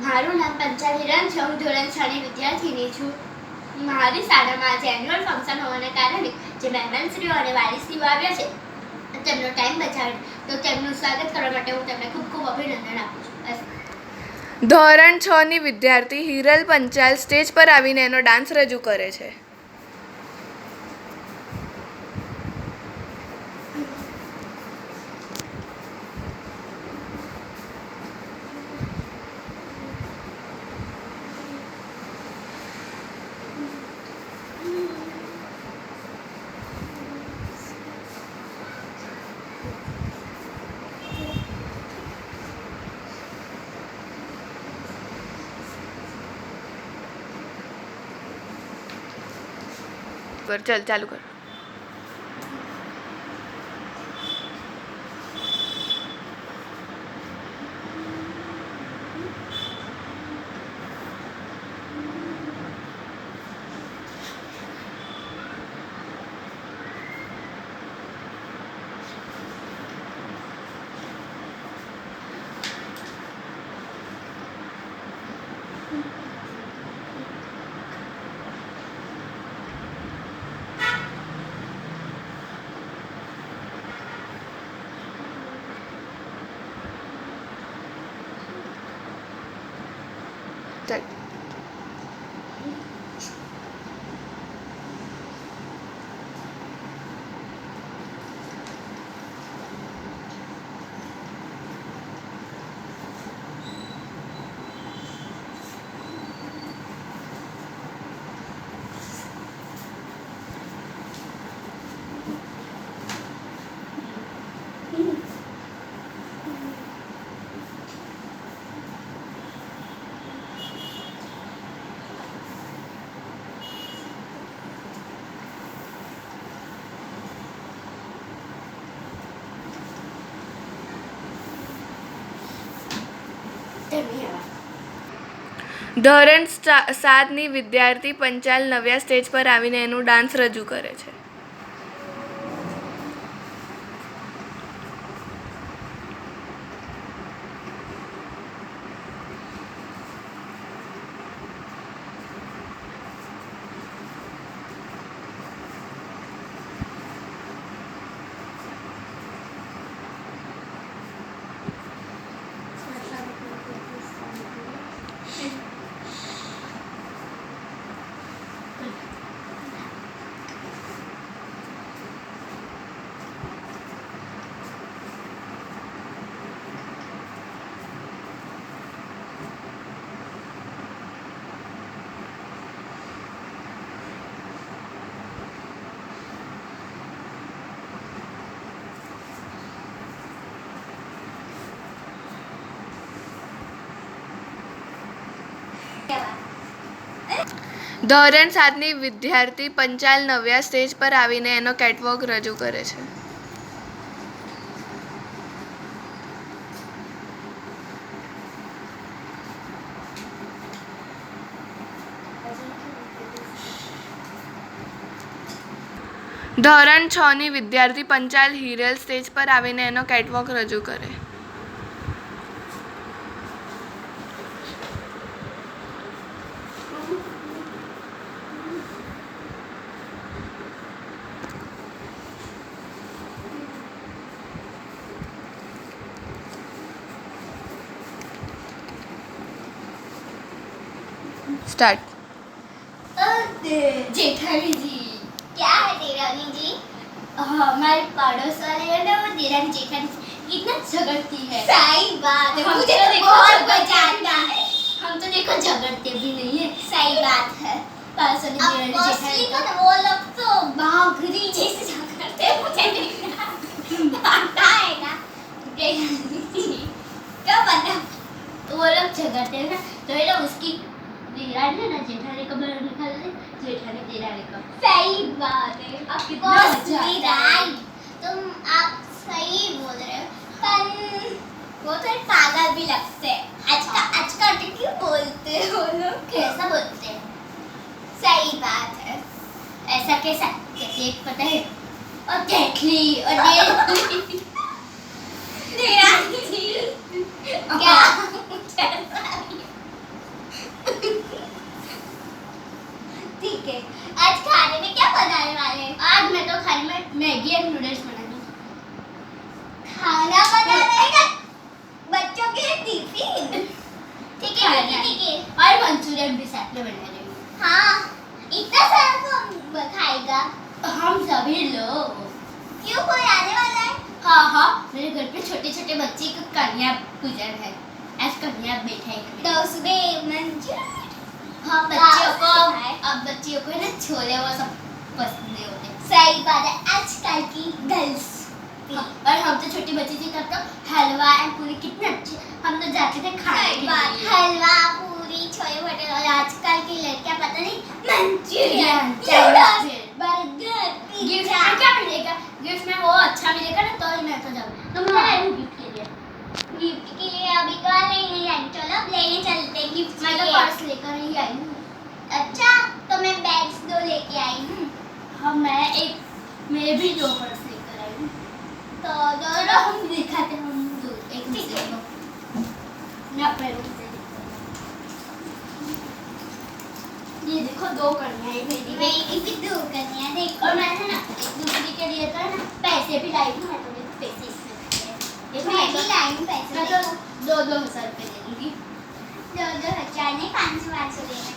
મારું નામ પંચાલ હિરન છે. હું ધોરણ 6 ની વિદ્યાર્થીની છું. મારી શાળામાં આજે એન્યુઅલ ફંક્શન હોવાને કારણે જે મહેમાનશ્રીઓ અને વાલીશ્રીઓ આવ્યા છે તેમનો ટાઈમ બચાવે તો તેમનું સ્વાગત કરવા માટે હું તેમને ખૂબ ખૂબ અભિનંદન આપું છું. ધોરણ 6 ની વિદ્યાર્થી હિરલ પંચાલ સ્ટેજ પર આવીને એનો ડાન્સ રજૂ કરે છે. चल चालू कर. चल. ધોરણ 7 ની વિદ્યાર્થી પંચાલ નવ્યા સ્ટેજ પર આવીને એનું ડાન્સ રજૂ કરે છે. ધોરણ 7 ની વિદ્યાર્થી પંચાલ નવ્યા સ્ટેજ પર આવીને એનો કેટવોક રજૂ કરે છે. ધોરણ 6 ની વિદ્યાર્થી પંચાલ હિરલ સ્ટેજ પર આવીને એનો કેટવોક રજૂ કરે. स्टार्ट. जेठानी जी, क्या है देरानी जी? हमारे पड़ोस वाले है ना, वो देरानी जेठानी इतना झगड़ती है. सही बात है. मुझे तो बहुत मजा आता है. हम तो देखो झगड़ते भी नहीं है. सही बात है. पास वाली देरानी जेठानी को ना वो लोग तो बाघरी जैसे झगड़ते हैं. मुझे नहीं आता है ना. क्या पता वो लोग झगड़ते हैं ना, तो ये लोग उसकी देरानी ना जेठानी का बड़ा निकाल दे, जेठानी देरानी का. सही बात है. आप कितना मजा आता है. तुम आप सही बोल रहे हो, पर वो तो पागल भी लगते हैं. आजकल क्यों बोलते हो लोग? कैसा बोलते हैं? सही बात है. ऐसा कैसा? जैसे एक पता है और देखली और देरानी जी क्या मैं बना रही हूँ। हाँ, इतना सारा कौन खाएगा? हम सभी लोग। क्यों, कोई आने वाला है? हाँ हाँ, मेरे घर पे छोटे छोटे बच्चे का कन्या पूजन है। आज कन्या बैठा तो उसमें मंचूरियन। हाँ, बच्चियों को अब बच्चियों को ना छोले वो सब पसंद नहीं होते। सही बात है, आजकल की गर्ल्स। हाँ, और हम तो छोटी बच्ची थी तब तो हलवा एंड पूरी कितने अच्छे हम तो जाते थे खाने सही के बात, लिए। हलवा, पूरी, छोले भटूरे। और आजकल की लड़कियां पता नहीं Manchurian, Chinese, burger, gift pizza. में क्या मिलेगा? गिफ्ट में वो अच्छा मिलेगा ना तो ही मैं तो जाऊँ। तो मैं आई हूँ गिफ्ट के लिए। गिफ्ट के लिए अभी कहाँ लेने जाएंगे? चलो अब लेने चलते हैं गिफ्ट मैं के तो लिए। पर्स लेकर ही आई हूँ। अच्छा, तो मैं बैग्स 2 लेके आई हूँ। हाँ, मैं भी 2 पर्स लेकर आई हूँ। तो चलो हम दिखाते हैं हम दो एक दूसरे को। मैं अपने रूम से दिखाती हूँ। ये देखो 2 कन्याएं मेरी। मेरी भी 2 कन्या देखो। और मैंने ना एक दूसरे के लिए तो ना पैसे भी लाई हूँ। मैं तो देखो पैसे इसमें रखे हैं। देखो मैं भी लाई हूँ पैसे। मैं तो 2,000 रुपये दे दूँगी। 2,000 नहीं, 500 लेना